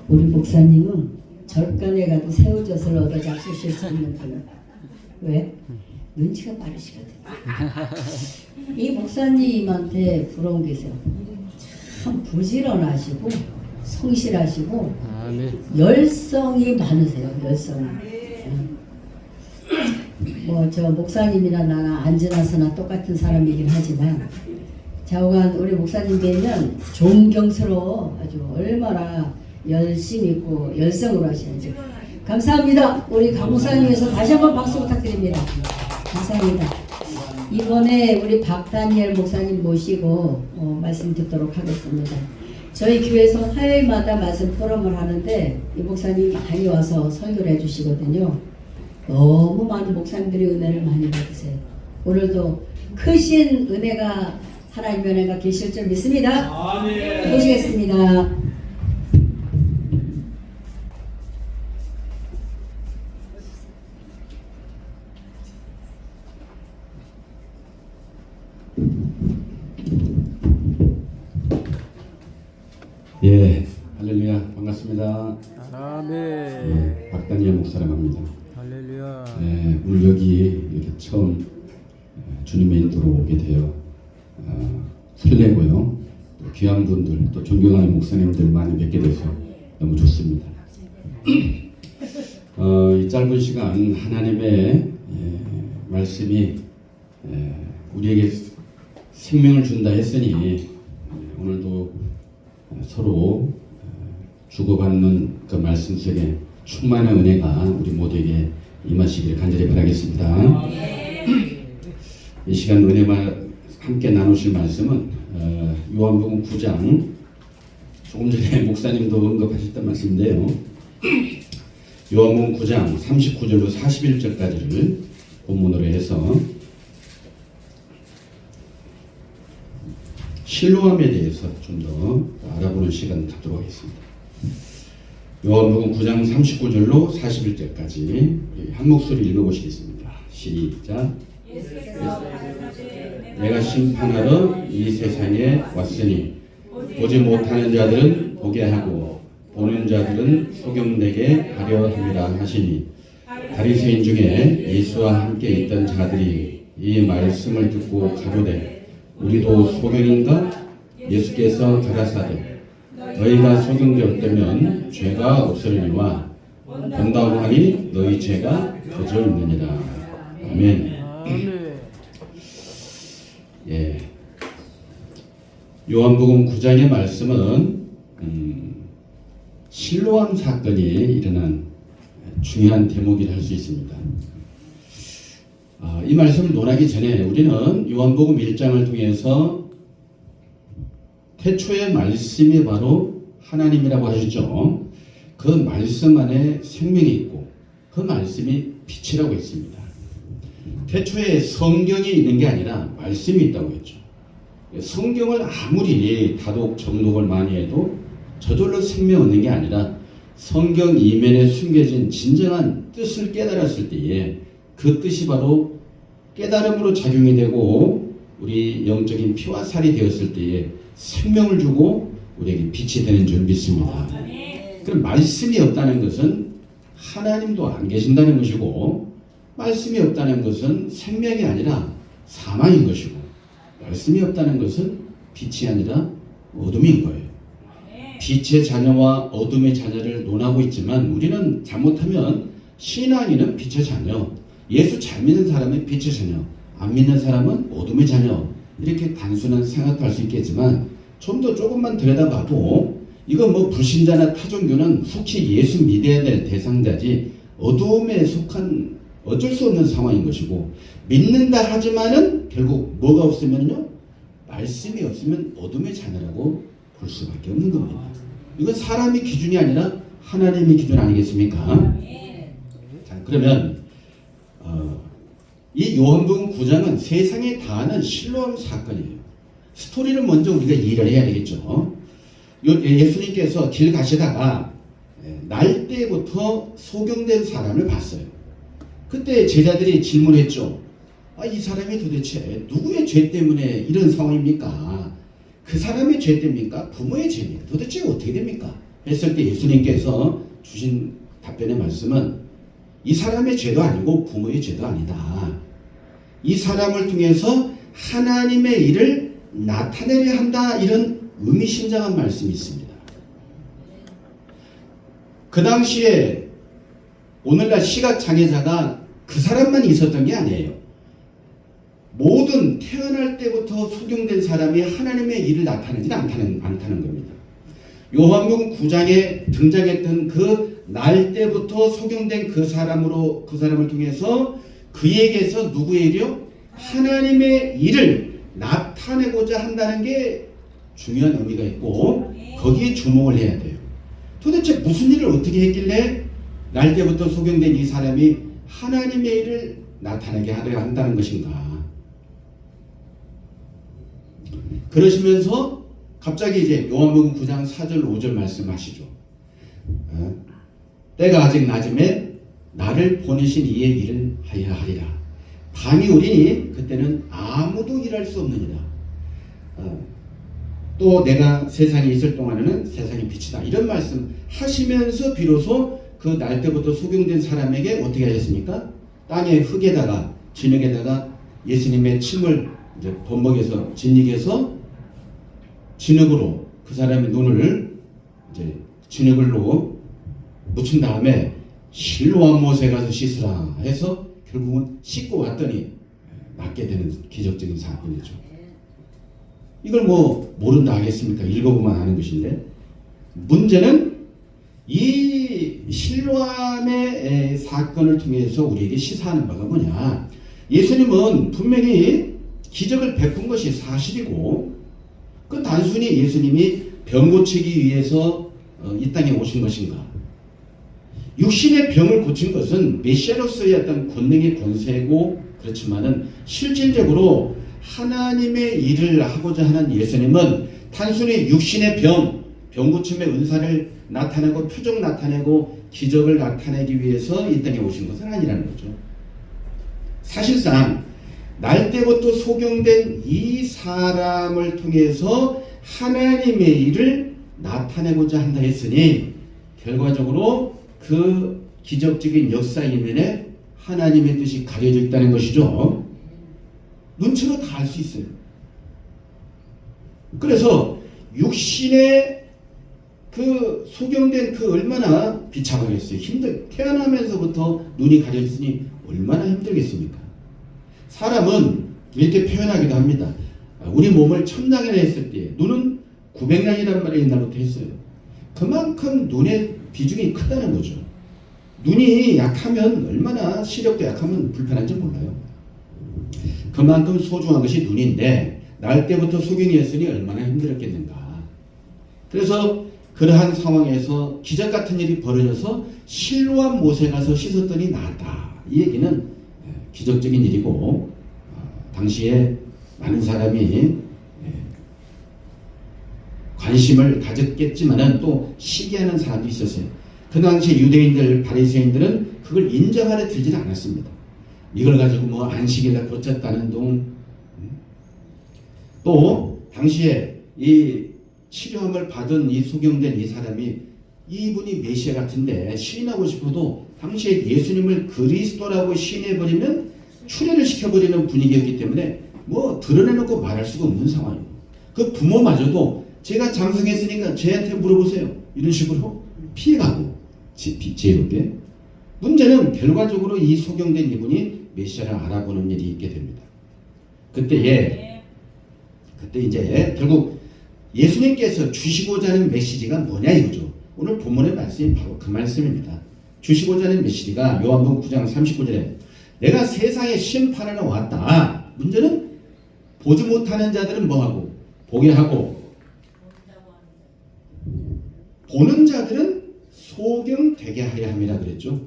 우리 목사님은 절간에 가도 새우젓을 얻어 잡수실 수 있는 분이에요. 왜? 눈치가 빠르시거든요. 이 목사님한테 부러운 게 있어요. 참 부지런하시고 성실하시고 열성이 많으세요. 열성이. 뭐 저 목사님이나 나나 안 지나서나 똑같은 사람이긴 하지만 좌우간 우리 목사님 뵈면 존경스러워. 아주 얼마나 열심 있고 열성으로 하시는지. 감사합니다. 우리 강 목사님에서 다시 한번 박수 부탁드립니다. 감사합니다. 이번에 우리 박다니엘 목사님 모시고 말씀 듣도록 하겠습니다. 저희 교회에서 화요일마다 말씀 포럼을 하는데 이 목사님이 많이 와서 설교를 해주시거든요. 너무 많은 목사님들이 은혜를 많이 받으세요. 오늘도 크신 은혜가 하나님의 은혜가 계실 줄 믿습니다. 아멘. 모시겠습니다. 예, 할렐루야, 반갑습니다. 아멘. 예, 박다니엘 목사라고 합니다. 할렐루야. 예, 오늘 여기 이렇게 처음 주님의 인도로 오게 되어 설레고요. 또 귀한 분들, 또 존경하는 목사님들 많이 뵙게 돼서 너무 좋습니다. 이 짧은 시간 하나님의 말씀이 우리에게 생명을 준다 했으니 오늘도 서로 주고받는 그 말씀 속에 충만한 은혜가 우리 모두에게 임하시기를 간절히 바라겠습니다. 이 시간 은혜만 함께 나누실 말씀은 요한복음 9장, 조금 전에 목사님도 언급하셨던 말씀인데요. 요한복음 9장 39절로 41절까지를 본문으로 해서 실로암에 대해서 좀 더 알아보는 시간 갖도록 하겠습니다. 요한복음 9장 39절로 41절까지 우리 한 목소리 읽어보시겠습니다. 시작. 내가 심판하러 이 세상에 왔으니 보지 못하는 자들은 보게 하고 보는 자들은 소경되게 하려 함이라 하시니 바리새인 중에 예수와 함께 있던 자들이 이 말씀을 듣고 가로되 우리도 소경인가? 예수께서 가라사대 너희가 소경되었다면 죄가 없으리니와 본다고 하니 너희 죄가 거저 있느니라. 아멘. 예. 요한복음 9장의 말씀은 실로암 사건이 일어난 중요한 대목이라 할 수 있습니다. 이 말씀을 논하기 전에 우리는 요한복음 1장을 통해서 태초의 말씀이 바로 하나님이라고 하셨죠. 그 말씀 안에 생명이 있고 그 말씀이 빛이라고 했습니다. 태초에 성경이 있는 게 아니라 말씀이 있다고 했죠. 성경을 아무리 다독 정독을 많이 해도 저절로 생명 얻는 게 아니라 성경 이면에 숨겨진 진정한 뜻을 깨달았을 때에 그 뜻이 바로 깨달음으로 작용이 되고 우리 영적인 피와 살이 되었을 때에 생명을 주고 우리에게 빛이 되는 줄 믿습니다. 그럼 말씀이 없다는 것은 하나님도 안 계신다는 것이고 말씀이 없다는 것은 생명이 아니라 사망인 것이고 말씀이 없다는 것은 빛이 아니라 어둠인 거예요. 빛의 자녀와 어둠의 자녀를 논하고 있지만 우리는 잘못하면 신앙인은 빛의 자녀, 예수 잘 믿는 사람은 빛의 자녀, 안 믿는 사람은 어둠의 자녀 이렇게 단순한 생각할 수 있겠지만 좀 더 조금만 들여다봐도 이건 뭐 불신자나 타종교는 속히 예수 믿어야 될 대상자지 어둠에 속한 어쩔 수 없는 상황인 것이고 믿는다 하지만은 결국 뭐가 없으면요 말씀이 없으면 어둠의 자녀라고 볼 수밖에 없는 겁니다. 이건 사람의 기준이 아니라 하나님의 기준 아니겠습니까? 자 그러면 이 요한복음 9장은 세상에 다하는 실로암 사건이에요. 스토리를 먼저 우리가 이해를 해야 되겠죠. 예수님께서 길 가시다가 날 때부터 소경된 사람을 봤어요. 그때 제자들이 질문했죠. 이 사람이 도대체 누구의 죄 때문에 이런 상황입니까? 그 사람의 죄 때입니까? 부모의 죄입니까? 도대체 어떻게 됩니까? 했을 때 예수님께서 주신 답변의 말씀은 이 사람의 죄도 아니고 부모의 죄도 아니다. 이 사람을 통해서 하나님의 일을 나타내려 한다. 이런 의미심장한 말씀이 있습니다. 그 당시에 오늘날 시각장애자가 그 사람만 있었던 게 아니에요. 모든 태어날 때부터 소경된 사람이 하나님의 일을 나타내지 않다는 겁니다. 요한복음 9장에 등장했던 그 날 때부터 소경된 그 사람을 통해서 그에게서 누구의 일이요? 하나님의 일을 나타내고자 한다는 게 중요한 의미가 있고 거기에 주목을 해야 돼요. 도대체 무슨 일을 어떻게 했길래 날 때부터 소경된 이 사람이 하나님의 일을 나타내게 하려 한다는 것인가? 그러시면서 갑자기 이제 요한복음 9장 4절 5절 말씀하시죠. 때가 아직 낮음에 나를 보내신 이의 일을 하여 하리라. 밤이 오리니 그때는 아무도 일할 수 없느니라. 또 내가 세상에 있을 동안에는 세상의 빛이다. 이런 말씀 하시면서 비로소 그 날 때부터 소경된 사람에게 어떻게 하셨습니까? 땅의 흙에다가 진흙에다가 예수님의 침을 이제 범벅에서 진흙에서 진흙으로 그 사람의 눈을 이제 진흙으로 묻힌 다음에 실로암 못에 가서 씻으라 해서 결국은 씻고 왔더니 낫게 되는 기적적인 사건이죠. 이걸 뭐 모른다 하겠습니까? 읽어보면 아는 것인데 문제는 이 실로암의 사건을 통해서 우리에게 시사하는 바가 뭐냐? 예수님은 분명히 기적을 베푼 것이 사실이고 그 단순히 예수님이 병 고치기 위해서 이 땅에 오신 것인가? 육신의 병을 고친 것은 메시아로서의 어떤 권능의 권세고 그렇지만은 실질적으로 하나님의 일을 하고자 하는 예수님은 단순히 육신의 병 고침의 은사를 나타내고 표적 나타내고 기적을 나타내기 위해서 이 땅에 오신 것은 아니라는 거죠. 사실상 날 때부터 소경된 이 사람을 통해서 하나님의 일을 나타내고자 한다 했으니 결과적으로 그 기적적인 역사 이면에 하나님의 뜻이 가려져 있다는 것이죠. 눈치로 다 알 수 있어요. 그래서 육신의 그 소경된 그 얼마나 비참하겠어요. 태어나면서부터 눈이 가려졌으니 얼마나 힘들겠습니까? 사람은 이렇게 표현하기도 합니다. 우리 몸을 1000냥이나 했을 때 눈은 900냥이란 말을 옛날부터 했어요. 그만큼 눈의 비중이 크다는 거죠. 눈이 약하면 얼마나 시력도 약하면 불편한지 몰라요. 그만큼 소중한 것이 눈인데 날 때부터 소경이었으니 얼마나 힘들었겠는가. 그래서 그러한 상황에서 기적 같은 일이 벌어져서 실로암 못에 가서 씻었더니 나았다. 이 얘기는 기적적인 일이고 당시에 많은 사람이 관심을 가졌겠지만은 또 시기하는 사람도 있었어요. 그 당시 유대인들, 바리새인들은 그걸 인정하려 들지 않았습니다. 이걸 가지고 뭐 안식일에 고쳤다는 둥. 또 당시에 이 치료함을 받은 이 소경된 이 사람이 이분이 메시아 같은데 시인하고 싶어도 당시에 예수님을 그리스도라고 시인해버리면 추례를 시켜버리는 분위기였기 때문에 뭐 드러내놓고 말할 수가 없는 상황이에요. 그 부모마저도 제가 장성했으니까 쟤한테 물어보세요. 이런 식으로 피해가고 지혜롭게. 문제는 결과적으로 이 소경된 이분이 메시아를 알아보는 일이 있게 됩니다. 그때 이제 결국 예수님께서 주시고자 하는 메시지가 뭐냐 이거죠. 오늘 본문의 말씀이 바로 그 말씀입니다. 주시고자 하는 메시지가 요한복음 9장 39절에 내가 세상에 심판하러 왔다. 문제는 보지 못하는 자들은 뭐하고? 보게 하고 보는 자들은 소경되게 하려 함이라 그랬죠.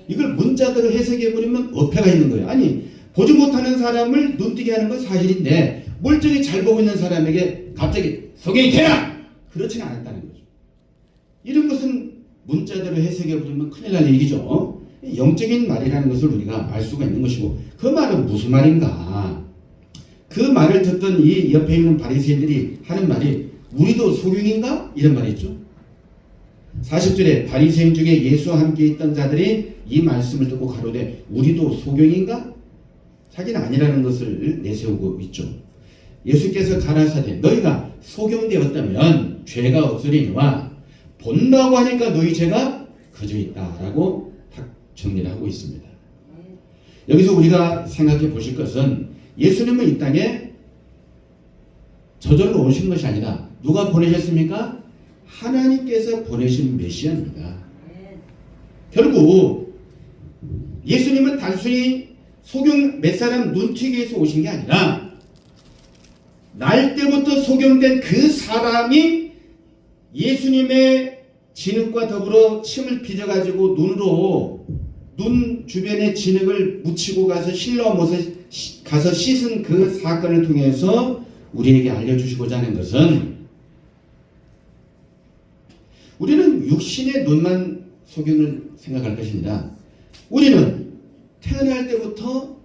이걸 문자대로 해석해버리면 어폐가 있는 거예요. 아니 보지 못하는 사람을 눈뜨게 하는 건 사실인데 멀쩡히 잘 보고 있는 사람에게 갑자기 소경이 되라! 그렇지는 않았다는 거죠. 이런 것은 문자대로 해석해버리면 큰일 날 얘기죠. 영적인 말이라는 것을 우리가 알 수가 있는 것이고 그 말은 무슨 말인가? 그 말을 듣던 이 옆에 있는 바리새인들이 하는 말이 우리도 소경인가? 이런 말이죠. 40절에 바리새인 중에 예수와 함께 있던 자들이 이 말씀을 듣고 가로되 우리도 소경인가? 자기는 아니라는 것을 내세우고 있죠. 예수께서 가라사대 너희가 소경되었다면 죄가 없으리니와 본다고 하니까 너희 죄가 그저 있다라고 딱 정리를 하고 있습니다. 여기서 우리가 생각해 보실 것은 예수님은 이 땅에 저절로 오신 것이 아니라 누가 보내셨습니까? 하나님께서 보내신 메시아입니다. 결국 예수님은 단순히 소경 몇 사람 눈튀기 위해서 오신 게 아니라 날 때부터 소경된 그 사람이 예수님의 진흙과 더불어 침을 빚어가지고 눈 주변에 진흙을 묻히고 가서 실로 가서 씻은 그 사건을 통해서 우리에게 알려주시고자 하는 것은 우리는 육신의 눈만 소경을 생각할 것이 아니라 우리는 태어날 때부터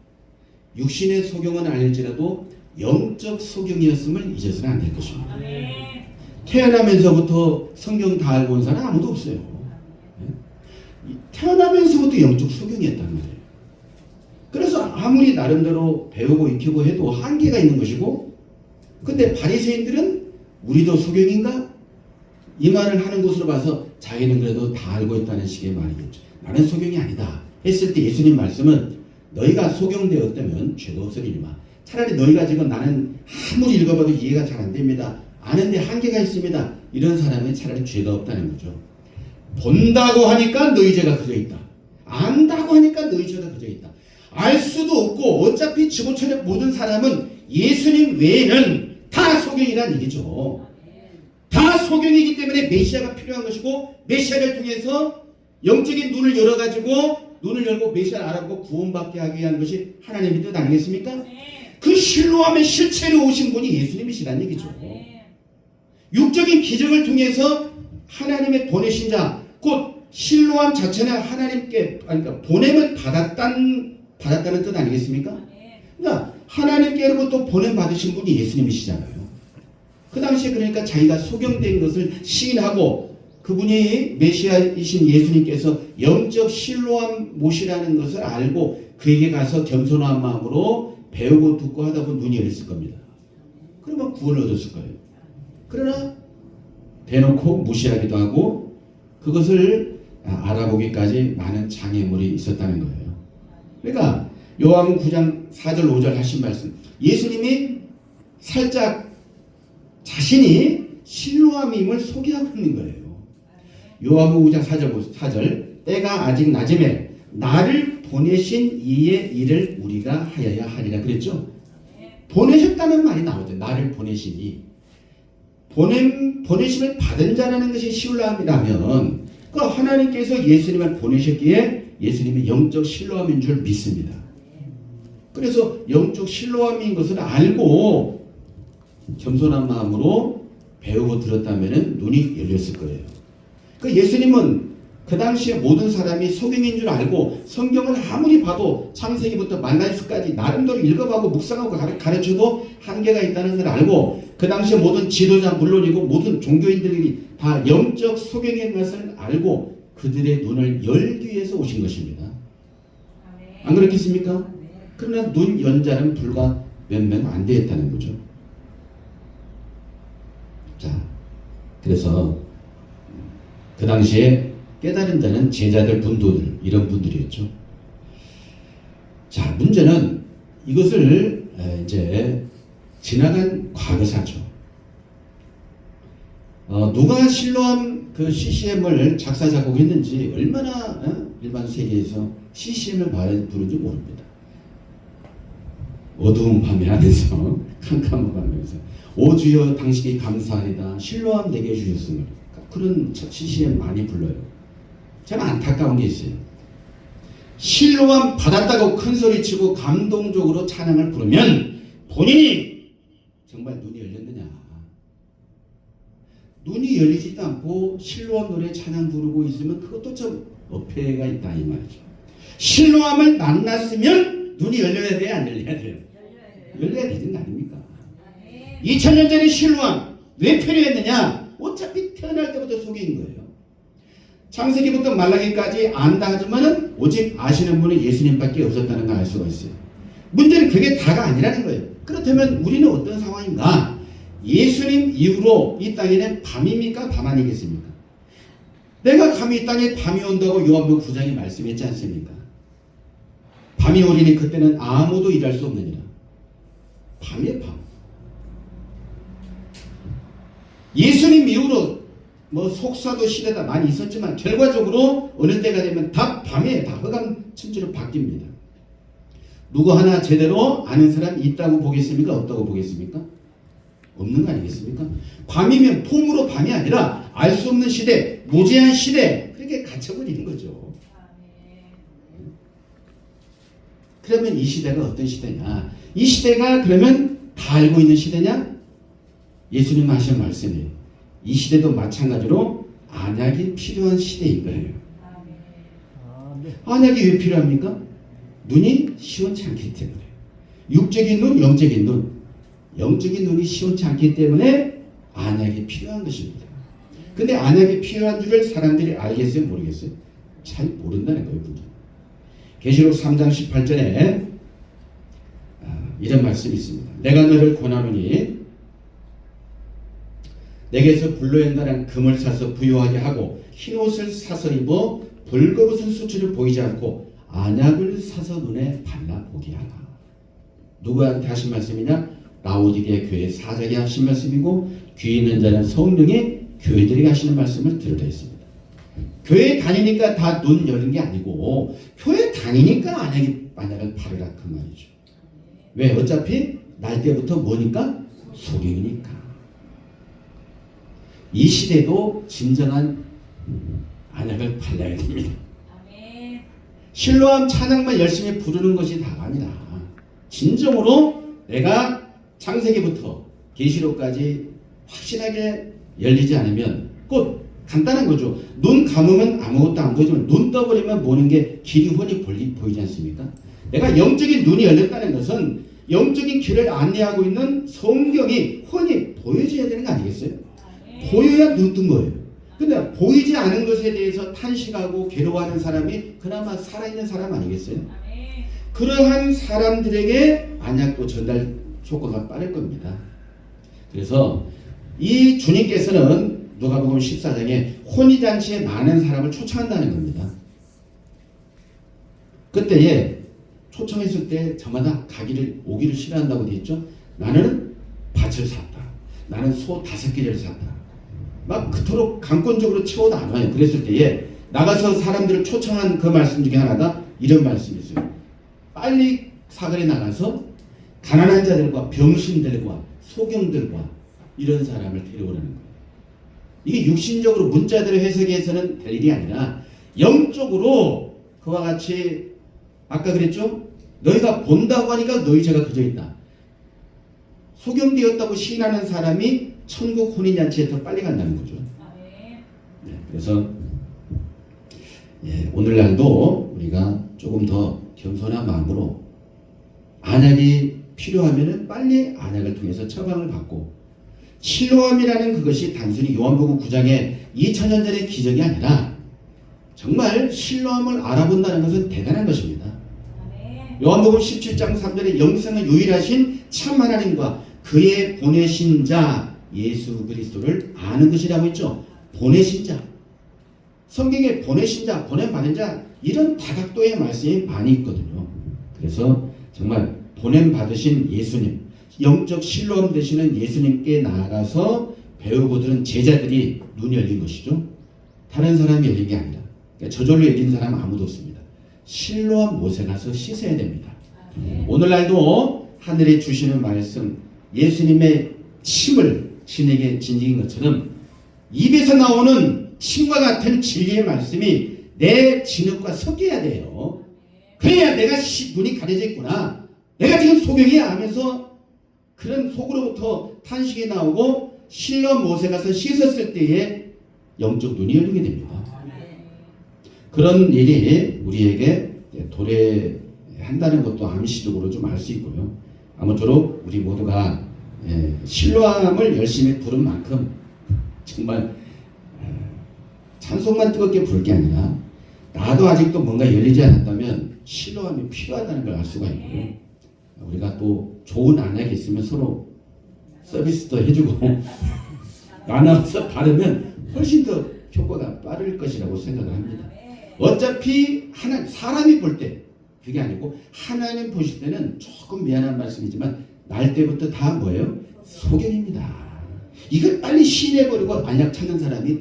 육신의 소경은 아닐지라도 영적 소경이었음을 잊어서는 안 될 것입니다. 태어나면서부터 성경 다 알고 온 사람 아무도 없어요. 태어나면서부터 영적 소경이었단 말이에요. 그래서 아무리 나름대로 배우고 익히고 해도 한계가 있는 것이고, 근데 바리새인들은 우리도 소경인가? 이 말을 하는 것으로 봐서 자기는 그래도 다 알고 있다는 식의 말이겠죠. 나는 소경이 아니다 했을 때 예수님 말씀은 너희가 소경되었다면 죄가 없으리니와 차라리 너희가 지금 나는 아무리 읽어봐도 이해가 잘 안 됩니다. 아는데 한계가 있습니다. 이런 사람은 차라리 죄가 없다는 거죠. 본다고 하니까 너희 죄가 그저 있다. 안다고 하니까 너희 죄가 그저 있다. 알 수도 없고 어차피 지구촌의 모든 사람은 예수님 외에는 다 소경이란 얘기죠. 다 소경이기 때문에 메시아가 필요한 것이고 메시아를 통해서 영적인 눈을 열어가지고 눈을 열고 메시아를 알아보고 구원받게 하기 위한 것이 하나님의 뜻 아니겠습니까? 그 실로함의 실체로 오신 분이 예수님이시란 얘기죠. 육적인 기적을 통해서 하나님의 보내신 자, 곧 실로함 자체는 하나님께 그러니까 보냄을 받았다는 뜻 아니겠습니까? 그러니까 하나님께로부터 보냄 받으신 분이 예수님이시잖아요. 그 당시에 그러니까 자기가 소경된 것을 시인하고 그분이 메시아이신 예수님께서 영적 실로함 모시라는 것을 알고 그에게 가서 겸손한 마음으로 배우고 듣고 하다 보면 눈이 열렸을 겁니다. 그러면 구원을 얻었을 거예요. 그러나 대놓고 무시하기도 하고 그것을 알아보기까지 많은 장애물이 있었다는 거예요. 그러니까 요한복음 9장 4절 5절 하신 말씀, 예수님이 살짝 자신이 실로함임을 소개하고 있는 거예요. 요한복음 9장 4절 때가 아직 낮음에 나를 보내신 이의 일을 우리가 하여야 하리라 그랬죠. 보내셨다는 말이 나오죠. 나를 보내신 이. 보내심을 받은 자라는 것이 실로함이라면 그 하나님께서 예수님을 보내셨기에 예수님의 영적 실로함인 줄 믿습니다. 그래서 영적 실로함인 것을 알고 겸손한 마음으로 배우고 들었다면 눈이 열렸을 거예요. 그 예수님은 그 당시에 모든 사람이 소경인 줄 알고 성경을 아무리 봐도 창세기부터 만나수까지 나름대로 읽어보고 묵상하고 가르쳐도 한계가 있다는 걸 알고 그 당시에 모든 지도자 물론이고 모든 종교인들이 다 영적 소경인 것을 알고 그들의 눈을 열기 위해서 오신 것입니다. 안 그렇겠습니까? 그러나 눈 연 자는 불과 몇 명 안 되었다는 거죠. 자, 그래서 그 당시에 깨달은 자는 제자들 분도들 이런 분들이었죠. 자, 문제는 이것을 이제 지나간 과거사죠. 누가 실로함 그 CCM을 작사 작곡했는지 얼마나 일반 세계에서 CCM을 부른지 모릅니다. 어두운 밤에 하면서 캄캄한 밤에서 오 주여 당신께 감사하리다 실로함 내게 주셨음을 그런 CCM 많이 불러요. 저는 안타까운 게 있어요. 실로함 받았다고 큰소리치고 감동적으로 찬양을 부르면 본인이 정말 눈이 열렸느냐. 눈이 열리지도 않고 실로함 노래 찬양 부르고 있으면 그것도 좀 어폐가 있다 이 말이죠. 실로함을 만났으면 눈이 열려야 돼요? 안 열려야 돼요? 열려야 되는 거 아닙니까? 2000년 전에 실로함 왜 필요했느냐? 어차피 태어날 때부터 속인 거예요. 창세기부터 말라기까지 안다 하지만은 오직 아시는 분은 예수님밖에 없었다는 걸 알 수가 있어요. 문제는 그게 다가 아니라는 거예요. 그렇다면 우리는 어떤 상황인가? 예수님 이후로 이 땅에는 밤입니까? 밤 아니겠습니까? 내가 감히 이 땅에 밤이 온다고 요한복음 9장에 말씀했지 않습니까? 밤이 오리니 그때는 아무도 일할 수 없느니라. 밤이에요, 밤. 예수님 이후로 뭐 속사도 시대가 많이 있었지만 결과적으로 어느 때가 되면 다 밤에 다 허감천지로 바뀝니다. 누구 하나 제대로 아는 사람이 있다고 보겠습니까? 없다고 보겠습니까? 없는 거 아니겠습니까? 밤이면 폼으로 밤이 아니라 알 수 없는 시대, 무제한 시대, 그렇게 갇혀버리는 거죠. 그러면 이 시대가 어떤 시대냐? 이 시대가 그러면 다 알고 있는 시대냐? 예수님 하신 말씀이에요. 이 시대도 마찬가지로 안약이 필요한 시대인 거예요. 안약이 왜 필요합니까? 눈이 시원치 않기 때문에. 육적인 눈, 영적인 눈. 영적인 눈이 시원치 않기 때문에 안약이 필요한 것입니다. 근데 안약이 필요한 줄을 사람들이 알겠어요? 모르겠어요? 잘 모른다는 거예요. 계시록 3장 18절에 이런 말씀이 있습니다. 내가 너를 권하노니 내게서 불로연단한 금을 사서 부유하게 하고 흰옷을 사서 입어 벌거벗은 수치를 보이지 않고 안약을 사서 눈에 발라 보게 하라. 누구한테 하신 말씀이냐? 라오디게 교회 사장이 하신 말씀이고 귀 있는 자는 성령이 교회들에게 하시는 말씀을 들으라 했습니다. 교회 다니니까 다 눈 여는 게 아니고 교회 다니니까 안약을 바르라 그 말이죠. 왜? 어차피 날 때부터 뭐니까? 소경이니까. 이 시대도 진정한 안약을 발라야 됩니다. 실로암 찬양만 열심히 부르는 것이 다가 아니라 진정으로 내가 창세기부터 계시록까지 확실하게 열리지 않으면 꼭 간단한 거죠. 눈 감으면 아무것도 안 보이지만 눈 떠버리면 보는 게 길이 훤히 보이지 않습니까? 내가 영적인 눈이 열렸다는 것은 영적인 길을 안내하고 있는 성경이 훤히 보여줘야 되는 거 아니겠어요? 보여야 눈 뜬 거예요. 근데 보이지 않은 것에 대해서 탄식하고 괴로워하는 사람이 그나마 살아있는 사람 아니겠어요? 그러한 사람들에게 안약도 전달 효과가 빠를 겁니다. 그래서 이 주님께서는 누가복음 14장에 혼인잔치에 많은 사람을 초청한다는 겁니다. 그때에 초청했을 때 저마다 오기를 싫어한다고 되어 있죠. 나는 밭을 샀다. 나는 소 5개를 샀다. 막 그토록 강권적으로 채워도 안 와요. 그랬을 때에 나가서 사람들을 초청한 그 말씀 중에 하나가 이런 말씀이 있어요. 빨리 사거리에 나가서 가난한 자들과 병신들과 소경들과 이런 사람을 데려오라는 거예요. 이게 육신적으로 문자대로 해석해서는 될 일이 아니라 영적으로 그와 같이 아까 그랬죠? 너희가 본다고 하니까 너희 죄가 그저 있다. 소경되었다고 시인하는 사람이 천국 혼인잔치에 더 빨리 간다는 거죠. 네, 그래서 오늘날도 우리가 조금 더 겸손한 마음으로 안약이 필요하면 빨리 안약을 통해서 처방을 받고 실로암이라는 그것이 단순히 요한복음 9장의 2000년 전의 기적이 아니라 정말 실로암을 알아본다는 것은 대단한 것입니다. 요한복음 17장 3절에 영생을 유일하신 참 하나님과 그의 보내신 자 예수 그리스도를 아는 것이라고 했죠. 보내신 자. 성경에 보내신 자, 보냄받은 자 이런 다각도의 말씀이 많이 있거든요. 그래서 정말 보냄받으신 예수님, 영적 실로암 되시는 예수님께 나아가서 배우고 들은 제자들이 눈이 열린 것이죠. 다른 사람이 열린 게 아니라 그러니까 저절로 열린 사람 아무도 없습니다. 실로암 못에 가서 씻어야 됩니다. 오늘날도 하늘에 주시는 말씀 예수님의 침을 진에게 진징인 것처럼 입에서 나오는 침과 같은 진리의 말씀이 내 진흙과 섞여야 돼요. 그래야 내가 눈이 가려져 있구나. 내가 지금 소경이야 하면서 그런 속으로부터 탄식이 나오고 실로암 못에 가서 씻었을 때에 영적 눈이 열리게 됩니다. 그런 일이 우리에게 도래한다는 것도 암시적으로 좀 알 수 있고요. 아무쪼록 우리 모두가 실로암을 열심히 부른 만큼 정말 찬송만 뜨겁게 부를 게 아니라 나도 아직도 뭔가 열리지 않았다면 신뢰함이 필요하다는 걸 알 수가 있고요. 우리가 또 좋은 안약이 있으면 서로 서비스도 해주고 나눠서 바르면 훨씬 더 효과가 빠를 것이라고 생각을 합니다. 어차피 사람이 볼 때 그게 아니고 하나님 보실 때는 조금 미안한 말씀이지만 날 때부터 다 뭐예요? 소견입니다. 이걸 빨리 시인해버리고 안약 찾는 사람이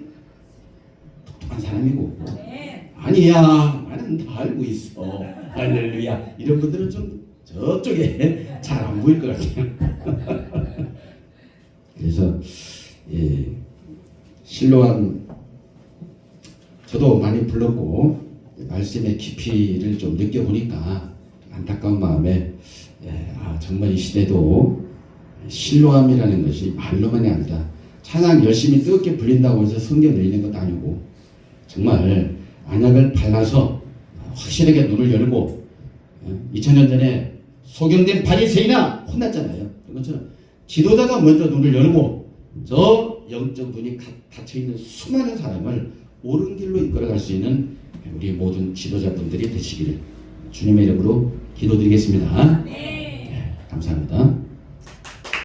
똑똑한 사람이고 아니야 나는 다 알고 있어 할렐루야 이런 분들은 좀 저쪽에 잘 안 보일 것 같아요. 그래서 실로암 저도 많이 불렀고 말씀의 깊이를 좀 느껴보니까 안타까운 마음에 정말 이 시대도 실로암이라는 것이 말로만이 아니라 찬양 열심히 뜨겁게 불린다고 해서 성경을 읽는 것도 아니고 정말 안약을 발라서 확실하게 눈을 열고 2000년 전에 소경된 바리새인아 혼났잖아요. 그런 것처럼 지도자가 먼저 눈을 열고 저 영적 눈이 닫혀있는 수많은 사람을 옳은 길로 이끌어갈 수 있는 우리 모든 지도자분들이 되시기를 주님의 이름으로 기도드리겠습니다. 네, 감사합니다.